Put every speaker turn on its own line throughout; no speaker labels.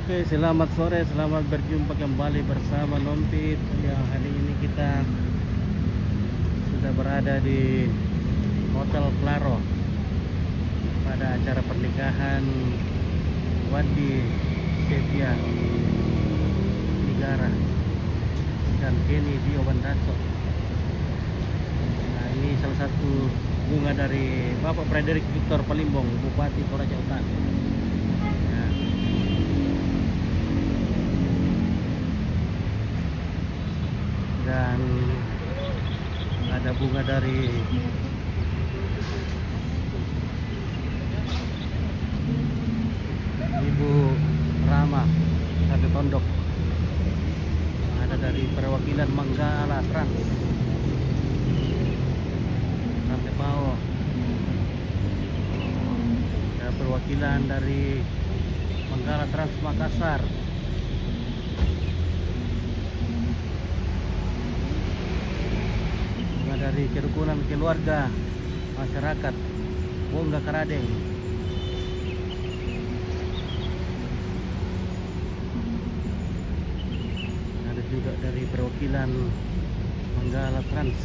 Oke, selamat sore, selamat berjumpa kembali bersama Nompit. Yang hari ini kita sudah berada di Hotel Claro pada acara pernikahan Wandi Setia Negara dan Kenny Dio Bandaso. Nah, ini salah satu bunga dari Bapak Frederick Victor Palimbong, Bupati Toraja Utara. Nah, dan ada bunga dari Ibu Rama Satu Tondok, ada dari perwakilan Manggala Trans sampai bawah, ada perwakilan dari Manggala Trans Makassar, dari kerukunan keluarga masyarakat Bongga Karadeng, ada juga dari perwakilan Manggala Trans,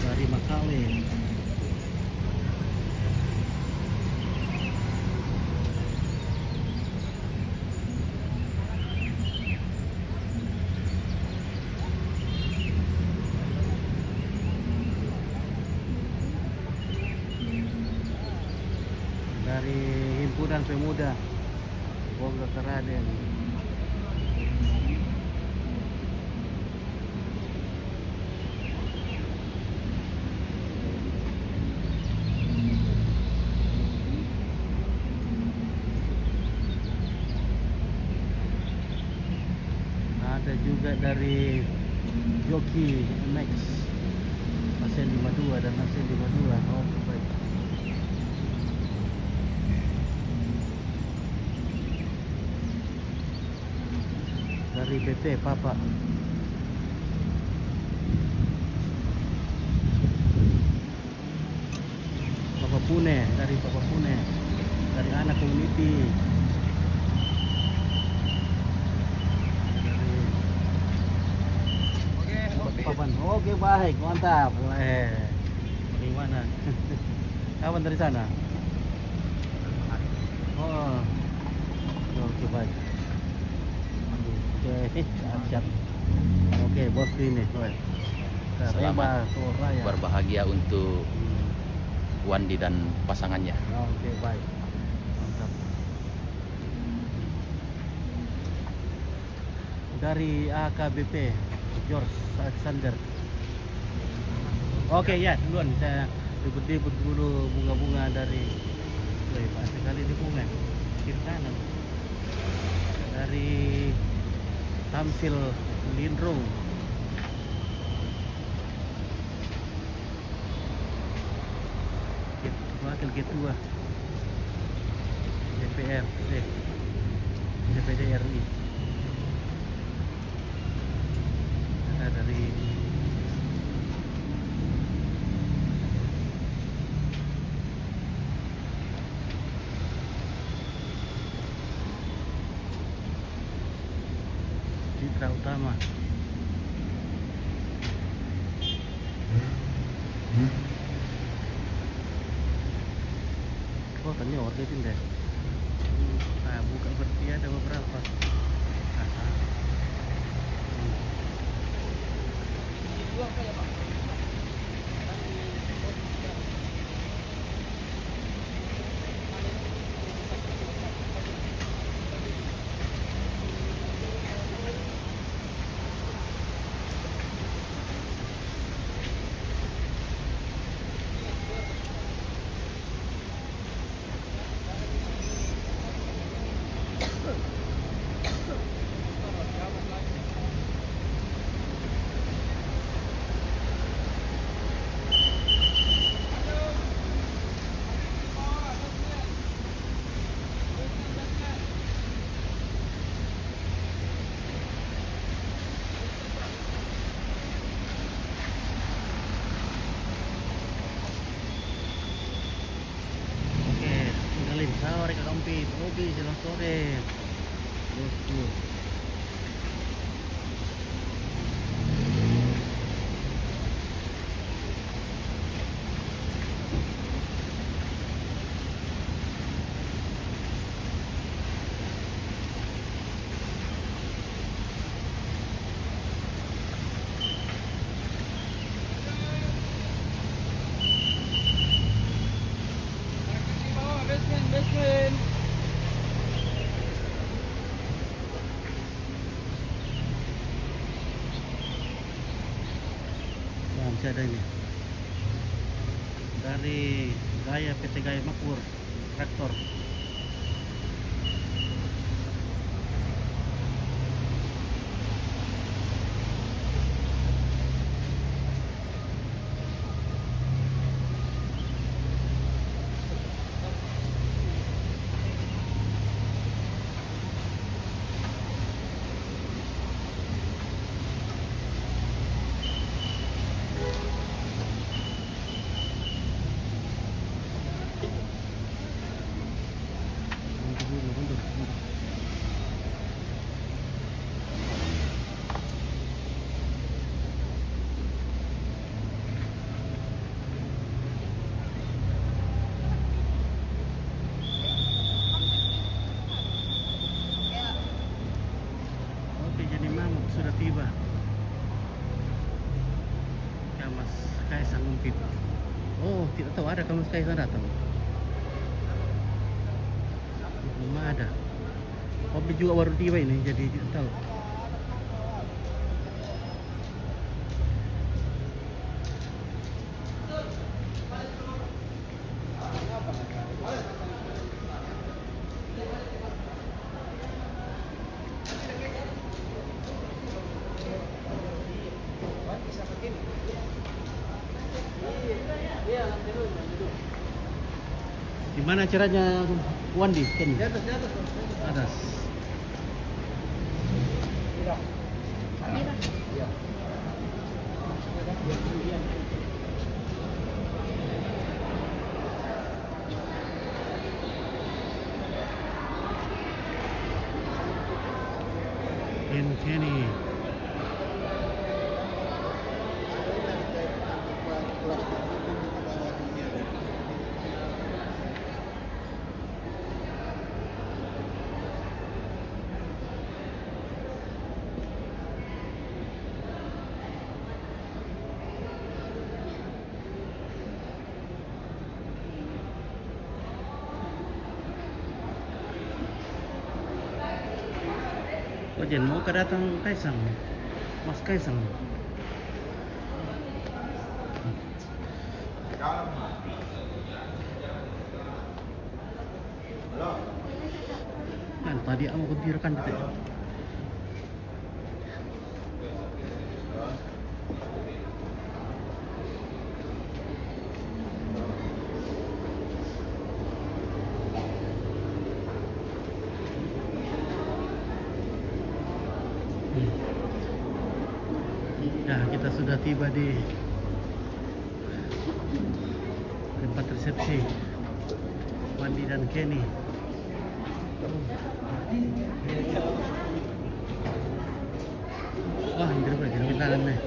dari Makawe, dari Himpunan Pemuda Bongga Karadeng, ada juga dari Joki MX Asen 52 dan Asen 52. Oh, baik. Dari BP Papa, Papa Pune, dari Papa Pune, dari anak community, dari Papan. Oke, baik, mantap. Gimana? Kawan dari sana? Oh, oke, baik. Oke, siap. Oke, bos ini.
Selamat berbahagia untuk Wandi dan pasangannya.
Oke, baik. Mantap. Dari AKBP George Alexander. Oke, ya, duluan saya ribut-ribut dulu bunga-bunga dari pasti kali di bunga kiri kanan. Dari Tamsil Lindrung, wakil ketua DPD RI. Ada dari Citra Utama, oh tanya waktu itu deh. Nah, buka berarti ada beberapa. Aha. Obi, selamat sore. Bosku.
Basement.
Nah, masih ada ini. Dari Gaya PT Gaya Makmur traktor. Mundur. Oke, jadi Mamuk sudah tiba. Mas Kaisang Umpit. Oh, tidak tahu ada Mas Kaisang datang. Belum ada. Obi juga baru tiba ini, jadi tidak tahu. Di mana caranya Wandi? Ken?
Di atas.
Atas.
Iya.
Kenny. Oh, Jen, mau kedatang Kaisang, Mas Kaisang. Kan tadi aku kudirkan gitu. Nah, kita sudah tiba di tempat resepsi Wandi dan Kenny. Wah, ini berapa? Jangan pintaran nih.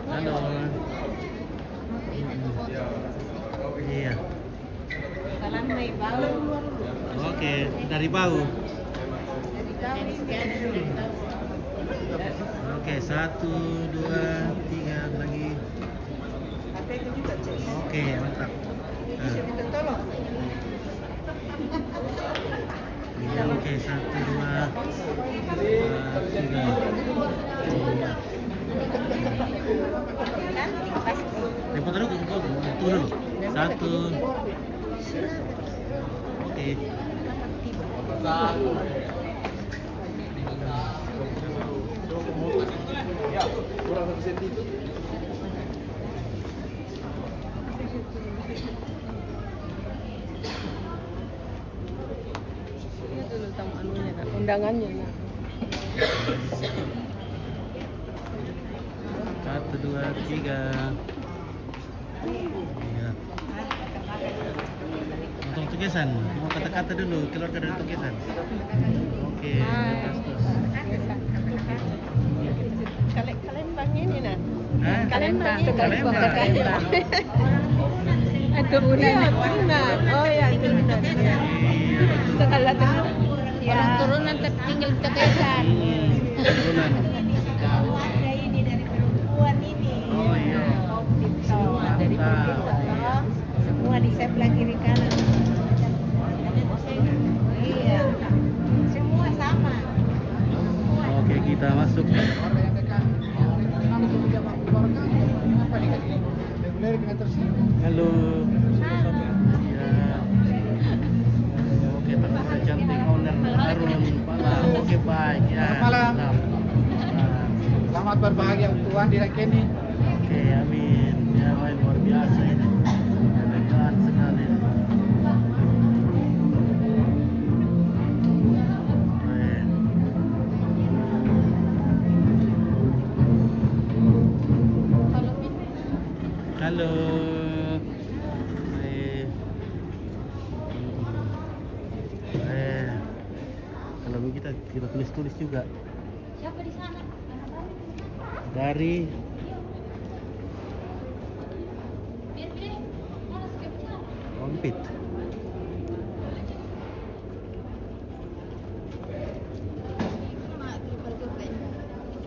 Halo. Iya. Oke, dari Bau. Oke, 1, 2, 3 lagi. Oke, mantap. Nah. Iya, oke, 1, 2, 3. Iya. Tempo dulu, turun. 1. Oke.
Ini dulu tamu anunya, Nak. Undangannya, Nak.
1, 2, 3. Iya. Untuk tulisan, mau kata-kata dulu, keluarga dari tulisan. Oke, terus.
Kalian bangnya ini, Nak.
Hah?
Kalian bangnya
Kalembang.
Turunan. Turunan. Oh ya, turunan.
Iya, betul.
Sekala turunan.
Orang turunan tinggal di Tekesan.
Turunan.
Keluarga ini dari perempuan ini.
Oh iya.
Semua dari perempuan. Semua di sebelah kiri kanan. Iya. Semua sama.
Oke, kita masuk. Halo. Iya. Oke, ternyata cantik owner Harun Malam. Oke, baik ya.
Malam.
Nah.
Selamat berbahagia untuk Tuhan di Keni.
Oke, amin. Ya, baik, luar biasa ini. Elegan sekali. Baik. Halo. Baik. Kalau begitu kita tulis juga.
Siapa di sana?
Dari
Biar mana skripnya?
Ompit.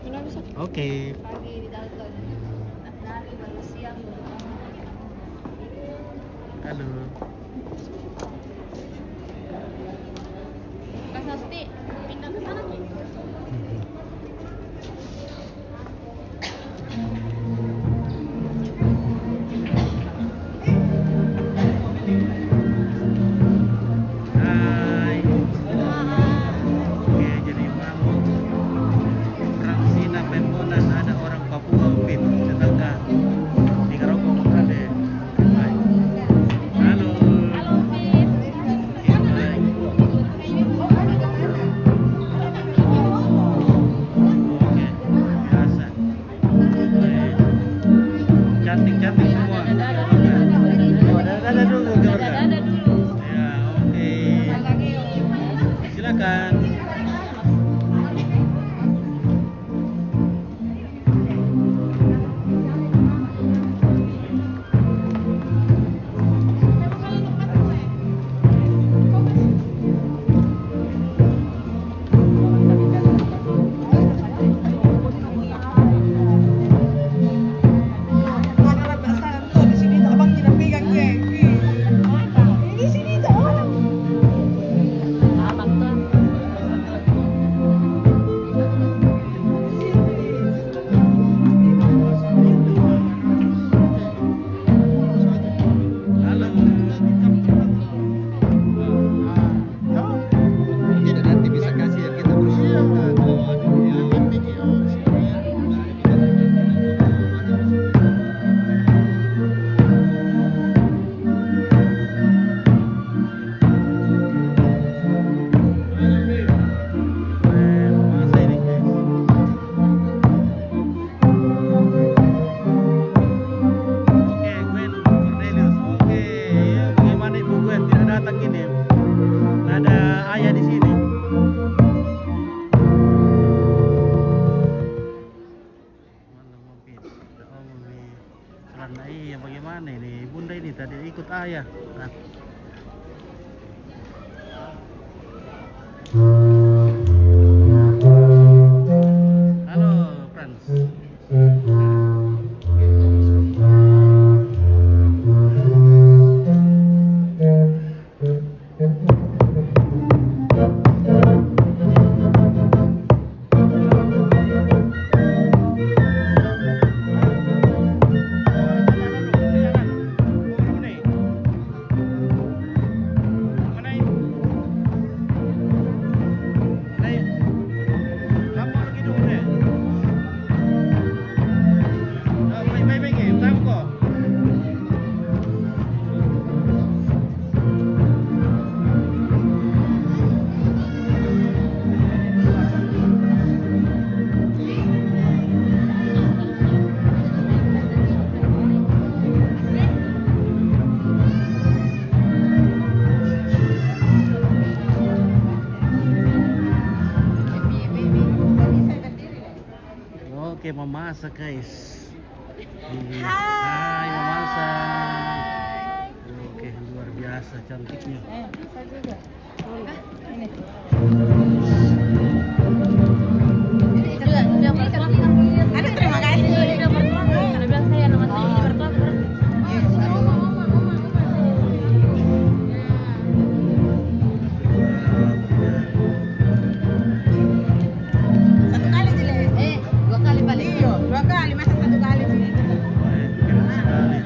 Kenapa bisa
Oke.
pagi di dalton? Nari baru siang.
Halo.
Kak Sasti pindah ke sana nih.
Hai. Oke, jadi mau perang Sina Pembonan ada orang Papua Ompit tetangga di Karongkong ada. Baik. Halo.
Halo Fit.
Oke, baik. Oke, biasa. Baik. Cantik-cantik semua. Oh, dadah dulu keluarga.
Ada dulu.
Ya, oke. Silakan.
Abang tuh.
Halo.
Jadi nanti bisa kasih kita bersiap.
Masa ini guys. Oke, Gwen Cornelius. Oke, ya, bagaimana Ibu Gwen tidak datang ini? Ada ayah di sini. Malam ngopi. Oh, ngopi. Karena iya bagaimana ini? Bunda ini tadi ikut ayah. Nah. Halo, Frans. Masa guys. Hai Masa. Oke, luar biasa cantiknya.
Saya juga. Ini. Ada terima kasih.
Karena bilang saya nama saya ini mertua.
Satu kali aja Le.
2 kali balik.
Iya, 2 kali masa 1 kali sih.
Keren sekali.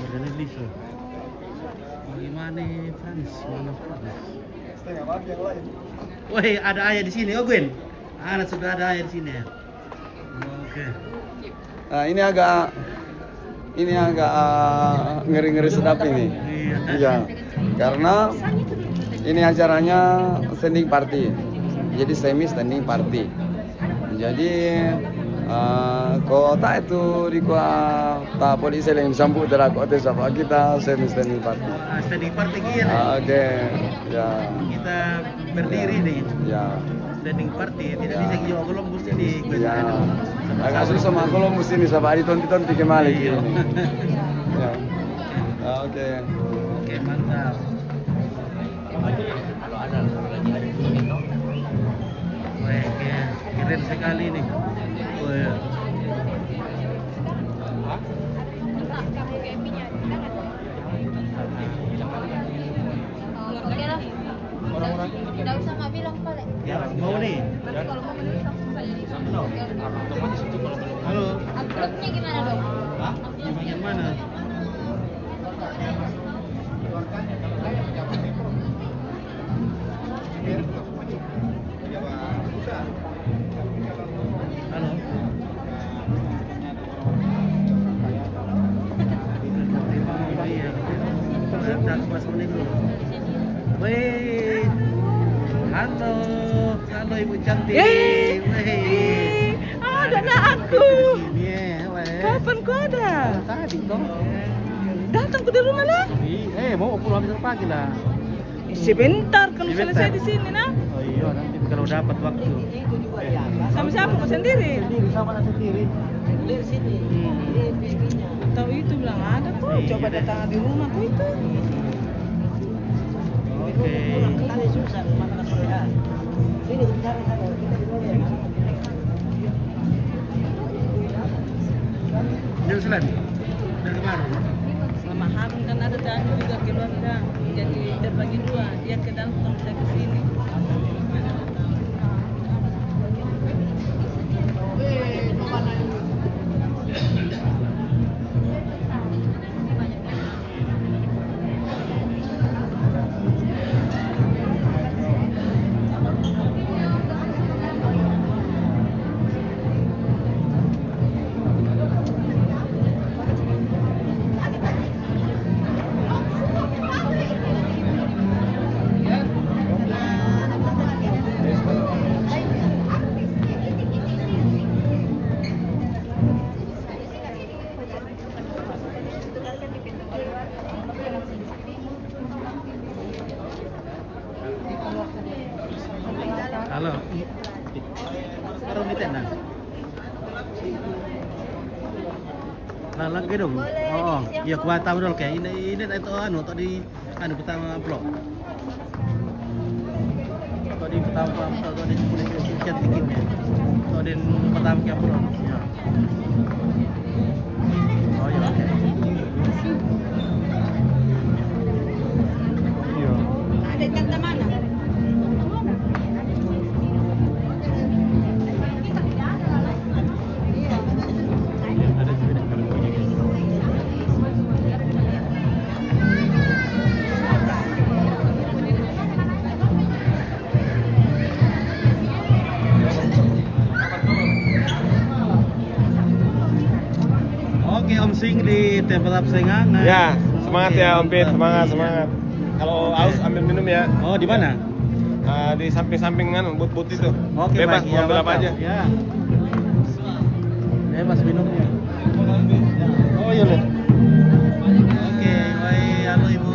Organik so. Bagaimana Frans? Mana Frans? Woi, ada ayah di sini, oh Gwen. Sudah ada ayah di sini ya. Oke.
Nah, ini agak ngeri-ngeri sedap ini. Iya. Karena ini acaranya standing party. Jadi semi standing party. Jadi kota itu di kota polisi yang sambut dari kota sama kita semi standing party.
Standing party gini.
Oke. Ya.
Kita berdiri nih.
Ya.
Standing party tidak bisa kita Columbus ini.
Ya. Agak susah mah Columbus ini sama di tonti kemali
Iya.
gini. Ya. Oke.
Oke, mantap. Wah, keren sekali nih. Wah.
Tidak usah nggak bilang balik.
Ya, mau nih.
Tapi kalau mau menulis langsung balik.
Halo.
Uploadnya gimana dong?
Hah? Di bagian mana? Halo. Iya. Datang pas menit dulu. Wih. Halo. Halo Ibu cantik. Wih.
Ada anak aku.
Iya, weh.
Kapan kau ada?
Tadi dong.
Datang ke di rumah lah.
Mau pulang besok pagi lah.
Sebentar kalau
Sebentar.
selesai di sini nah.
Oh iya, nanti kalau dapat waktu.
Sama siapa? Kau sendiri?
Sendiri sama anak sendiri.
Di sini. Tahu itu bilang ada kok.
Iya,
Coba
deh.
datang di rumahku itu.
Oke. Dari Selan? Dari kemarin?
Sama Harun kan ada tamu juga keluarga. Jadi terbagi 2. Dia ke dalam, saya ke sini.
Halo. Baru di tenda. Lah lagi dong. Oh, iya kuat tahu dulu kayak ini itu tadi pertama vlog. Tadi pertama tadi cantikin ya. Tadi pertama kayak vlog. Ya. Oh iya. Oke. Iya.
Ada kata mana?
Ada juga tetap semangat.
Ya, semangat
Oke,
ya Om Pit,
mantap.
semangat,
Iya.
semangat. Kalau haus ambil minum ya.
Oh, di mana?
Di samping-sampingan but itu.
Oke,
Bebas
baik.
mau ambil apa
mantap.
aja.
Ya. Bebas minumnya. Oh, iya, Le. Oke, baik. Halo, Ibu.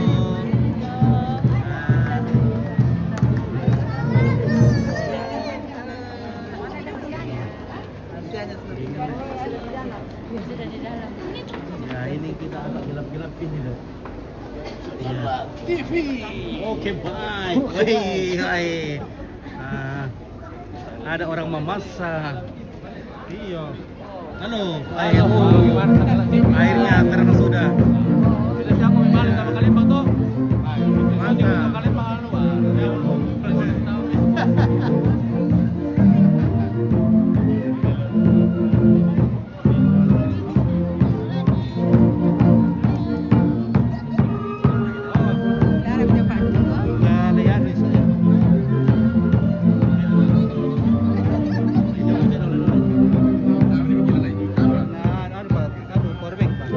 Sudah di dalam.
Ya, ini kita agak gelap-gelap ini loh. Ya. TV. Oke, baik. Baik. Ada orang memasak. Iya. Halo, air. Airnya terang sudah.
Kita siapa mau balik sama kalian Bang tuh?
Mantap.
Kalian Bang Anu.
Darah punya Pak Joko.
Ya, ada ya, di sini. Nah, anu, Pak. Anu, powerbank, Pak.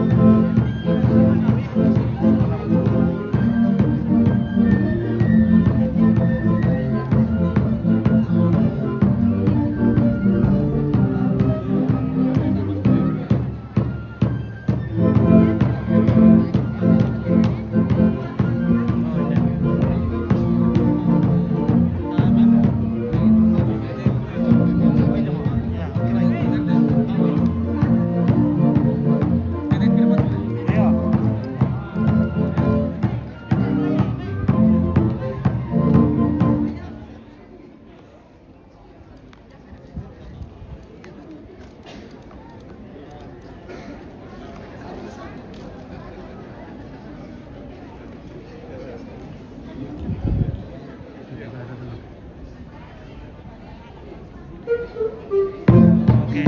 Oke.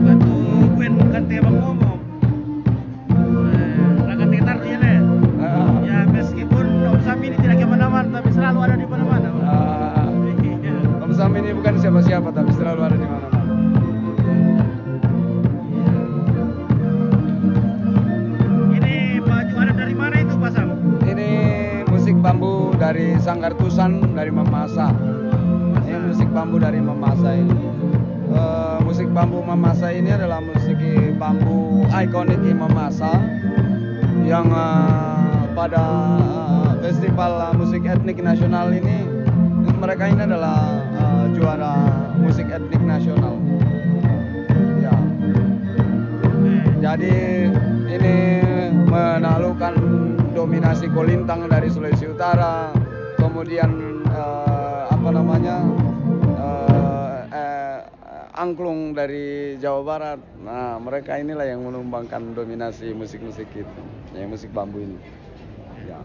Batu kuen bukan tiap ngomong. Rakan tetar dia nih. Ya meskipun Om Sam ini tidak kemana-mana, tapi selalu ada di mana-mana. Iya.
Om Sam ini bukan siapa-siapa tapi selalu ada di mana-mana.
Ini baju ada dari mana itu, Pak Sam?
Ini musik bambu dari Sanggar Tusan dari Mamasa. Ini musik bambu dari Mamasa ini. Musik bambu Mamasa ini adalah musik bambu ikonik di Mamasa yang pada festival musik etnik nasional ini mereka ini adalah juara musik etnik nasional. Ya. Jadi ini menaklukkan dominasi Kolintang dari Sulawesi Utara, kemudian angklung dari Jawa Barat. Nah, mereka inilah yang menumbangkan dominasi musik-musik itu, yang musik bambu ini. Ya.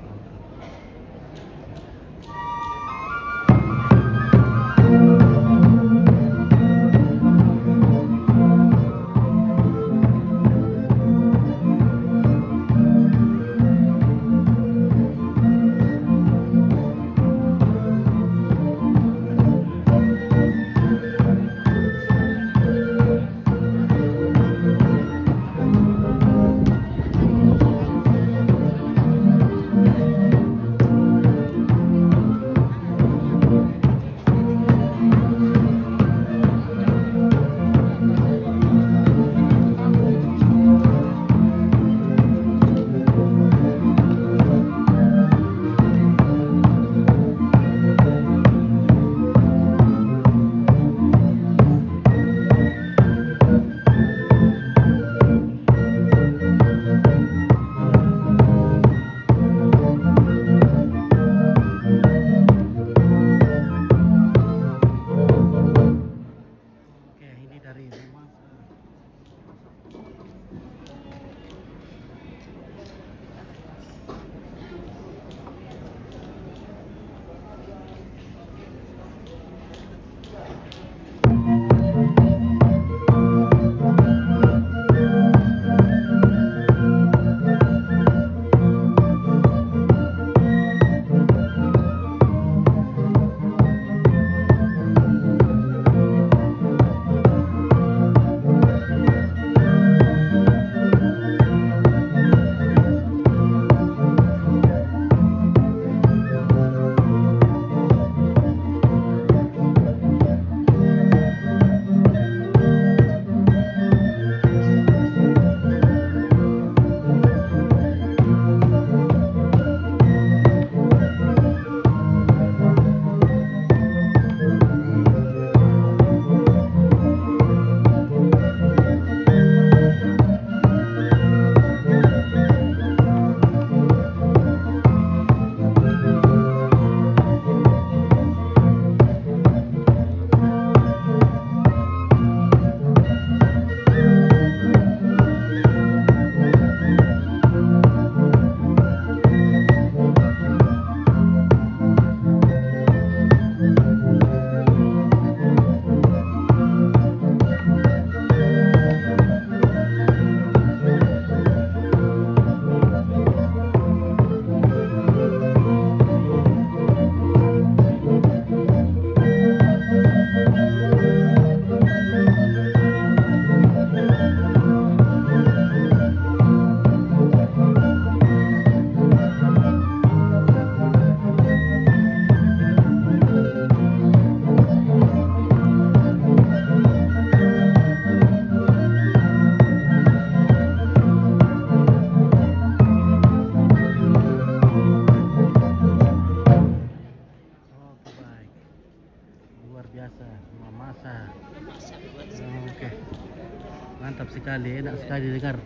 mantap sekali, enak sekali dengar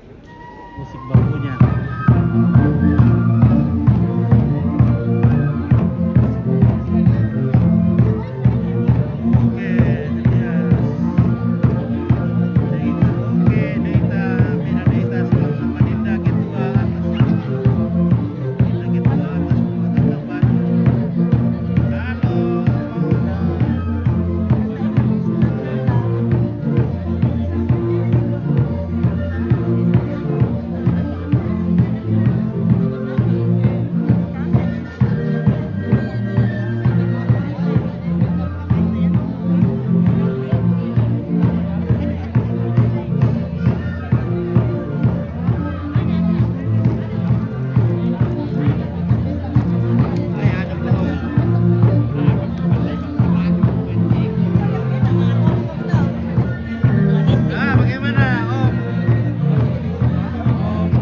musik bambunya. Oke, Elias. Oke, Nita, Mina Nita sama Dinda Ketua atas. Dinda Ketua atas Kota Baru. Halo. Bagaimana Om?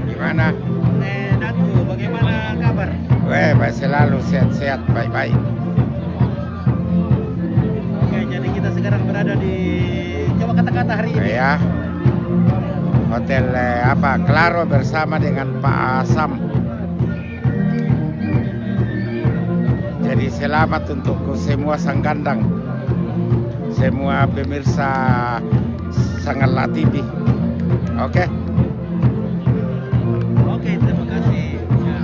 Gimana?
Datu, bagaimana kabar?
Baik selalu sehat-sehat, baik-baik.
Oke, jadi kita sekarang berada di coba kata-kata hari ini.
Ya. Hotel Claro bersama dengan Pak Asam. Jadi selamat untuk semua Sanggandang, semua pemirsa Sanggala TV. Oke.
Oke, terima kasih. Ya.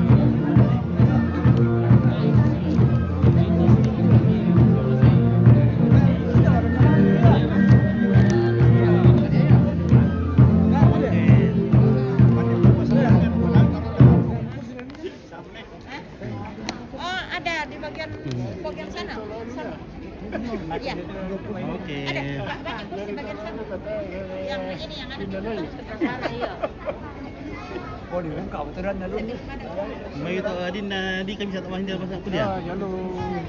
Oh, ada di bagian sana. Sana. Iya.
Oke.
Ada, Pak, di bagian sana. Yang ini yang ada di sana, iya.
May ito din na di kami sa tamang hindi masang kuliah.
Lalu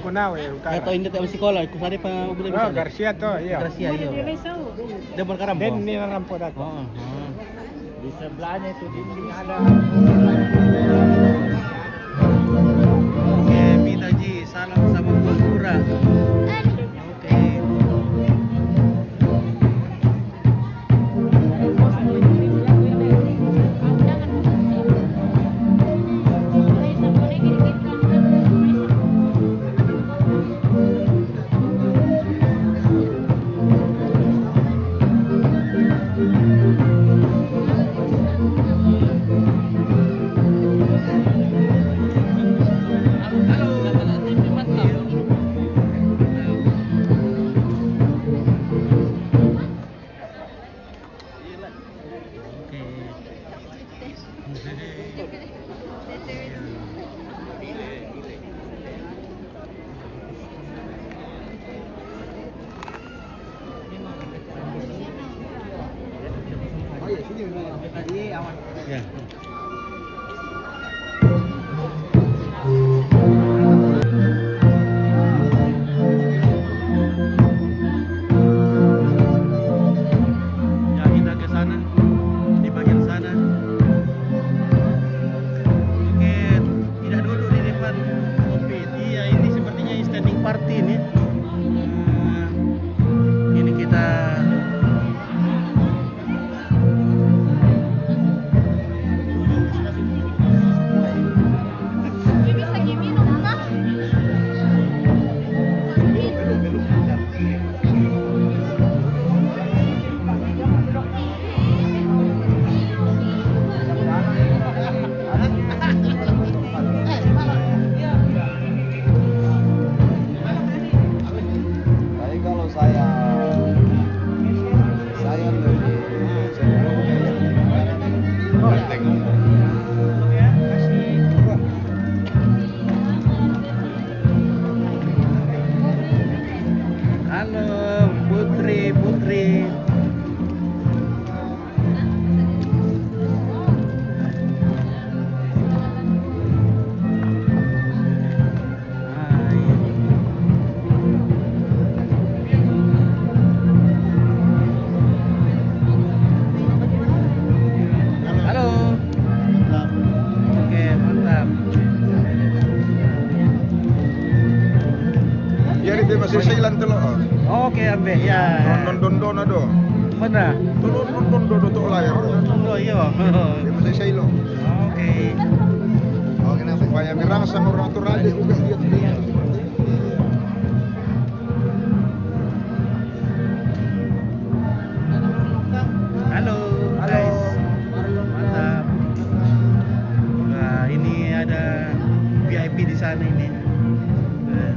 kunaw
Atau hindi tayo sekolah, kusari pa ubulan bisa.
Garcia to, iya.
Gracia iyo. Dia berkarambo.
Dan nilarampo dako.
Oo.
Di sebelahnya itu dinding ada.
Oke, Mita Ji, salam sama Bu Pura. Oke. Ya. Ya, kita ke sana, di bagian sana. Oke, tidak duduk di depan kopi. Iya, ini sepertinya standing party ini. Ini kita
Bisa minum kah?
Tapi kalau saya lebih
halo Putri. Hai. Halo. Oke, mantap.
Biar dia masih silang tuh loh.
Oke, ambe ya.
Don ado.
Mana?
Tuh layar.
Oh iya.
Di masih silo.
Oke.
Oh, kenapa? Supaya merangsang orang tuh radio juga lihat dia.
Halo, guys. Mantap. Nah, ini ada VIP di sana ini. Nah.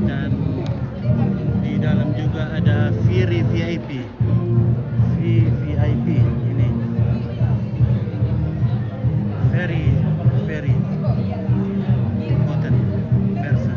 Dan di dalam juga ada Ferry VIP. VVIP ini. Ferry Hotel Versa.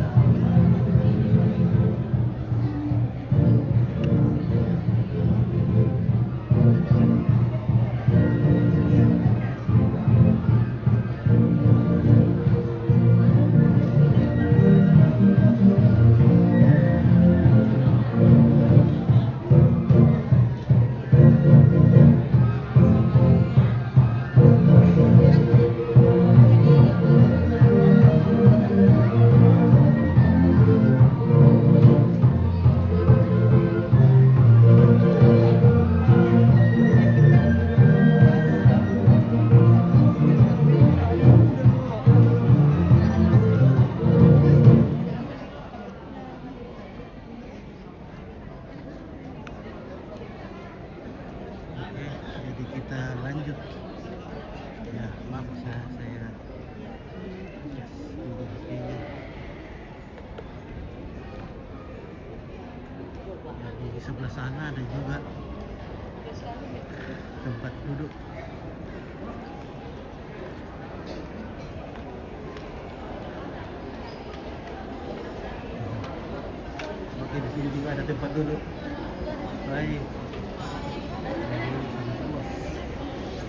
Jadi kita lanjut. Ya, maaf saya duduk sini. Jadi di sebelah sana ada juga tempat duduk. Oke, di sini juga ada tempat duduk. Baik.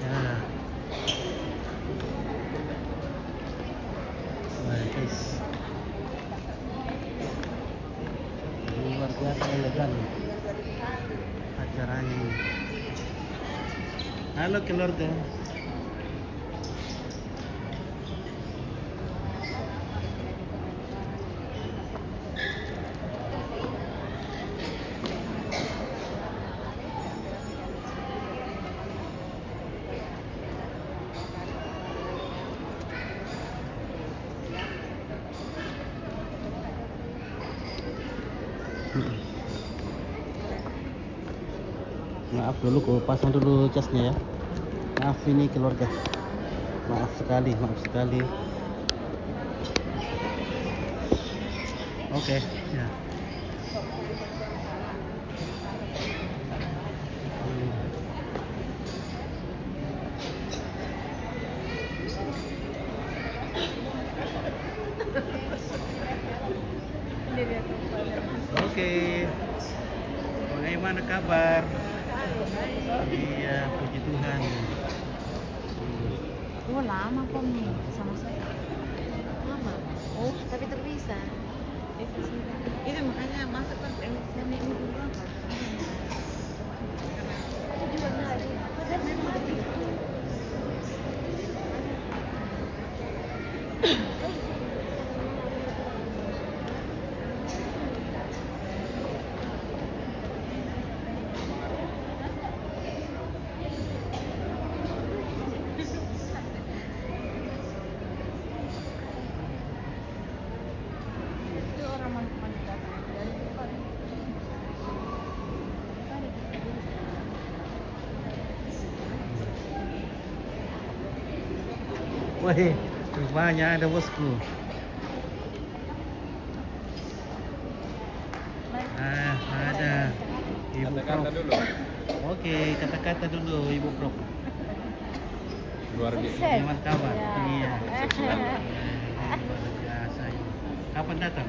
Ya. Baik, guys. Luar biasa elegan acaranya ini. Halo keluarga. Maaf dulu, ku pasang dulu casnya ya. Maaf ini keluarga. Maaf sekali. Oke, ya. Oke. Bagaimana kabar? Iya, puji Tuhan.
Oh lama kok nih sama saya.
Lama.
Oh tapi terpisah.
Ini makanya masuk kan suami ini dulu apa?
Aku juga tadi. Padahal memang begitu. Itu orang mana datang dari depan.
Wih, rupanya ada bosku. Ada Ibu Prof. Oke, kata-kata dulu Ibu Prof.
Luar biasa.
Sukses.
Gimana kabar?
Ya.
Iya. Luar biasa ini. Kapan datang?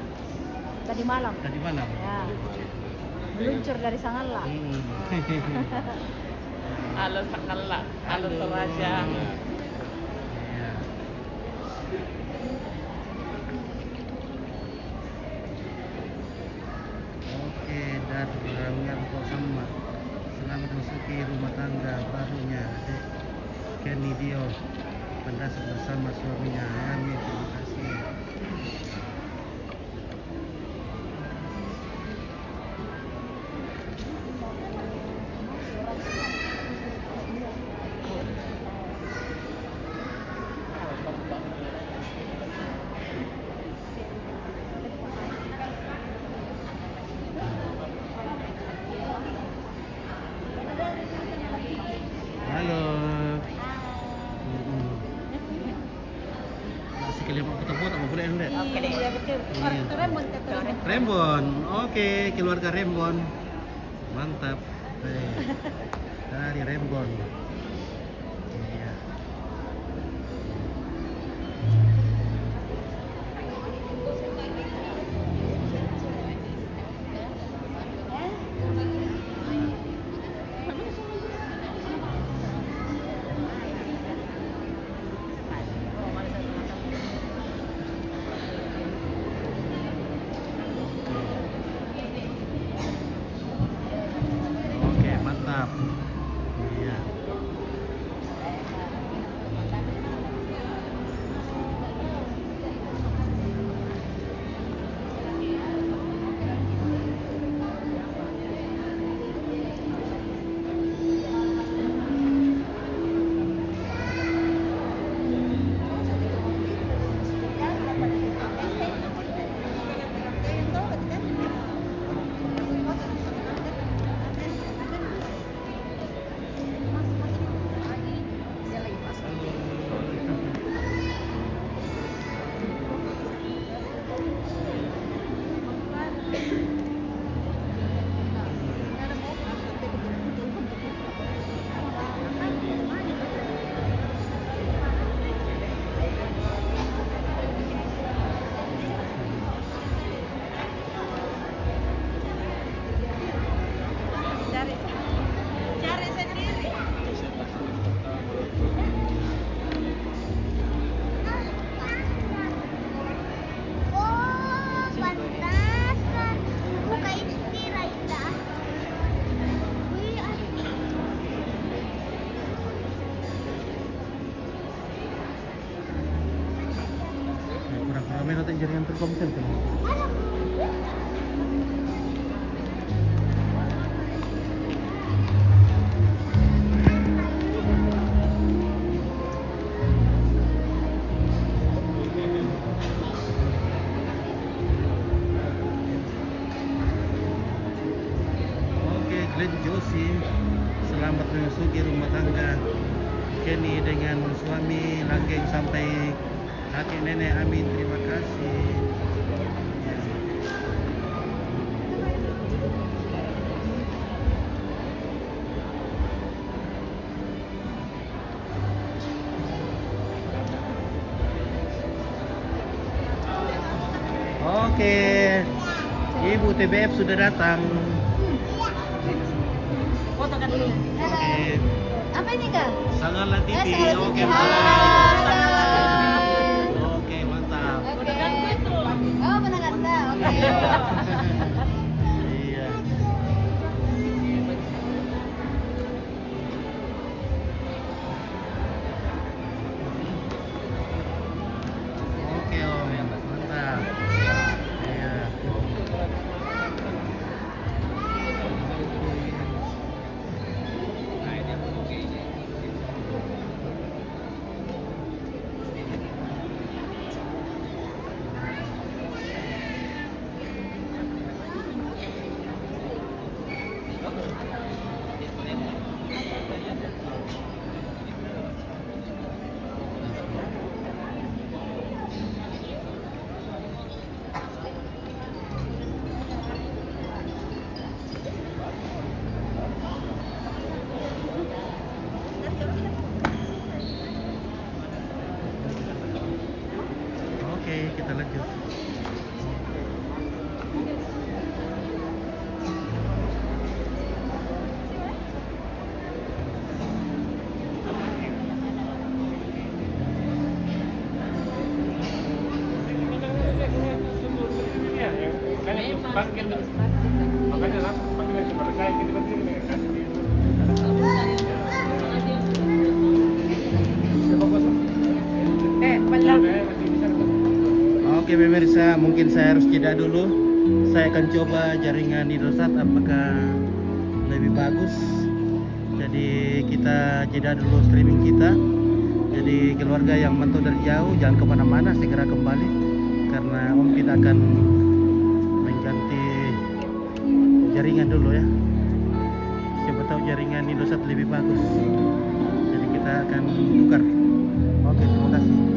Tadi malam.
Tadi malam.
Ya. Meluncur dari Sangala.
Hmm.
Halo Sakala, halo Toraja.
Iya. Oke, dan yang sama. Selamat memasuki rumah tangga barunya, Dek Kenny Dio. Pendasar bersama suaminya. Amin. Terima kasih. Halo. Masih kelihatan ketemu tak mau boleh lihat.
Iya betul. Orang
Iya.
Rembon kata
Rembon, oke, keluarga Rembon, mantap. Dari Rembon. Iya. Oke, mantap. Iya.
Cari sendiri.
Oh, pantasan. Buka ini kira indah. Wih,
Kurang ramai nanti jaringan terkompensasi kan? Oke, Glenn Josie, selamat memasuki rumah tangga Kenny dengan suami langgeng sampai kakek nenek. Amin, terima kasih. Oke, Ibu TBF sudah datang.
foto kan dulu.
Dadah. Apa ini kak?
Sangala TV.
Sangala TV.
Oke,
Halo.
oke, mantap.
Oke. Oh, pernah kata. Oke.
Iya. Oke, Om. Mantap. Iya. Oke, kita lanjut.
Makanya langsung panggil kepada saya kita berdiri kasih dia.
Oke pemirsa, mungkin saya harus jeda dulu. Saya akan coba jaringan Indosat apakah lebih bagus. Jadi kita jeda dulu streaming kita. Jadi keluarga yang menonton dari jauh jangan kemana-mana, segera kembali karena Om Pin akan mengganti jaringan dulu ya. Siapa tahu jaringan Indosat lebih bagus. Jadi kita akan tukar. Oke, terima kasih.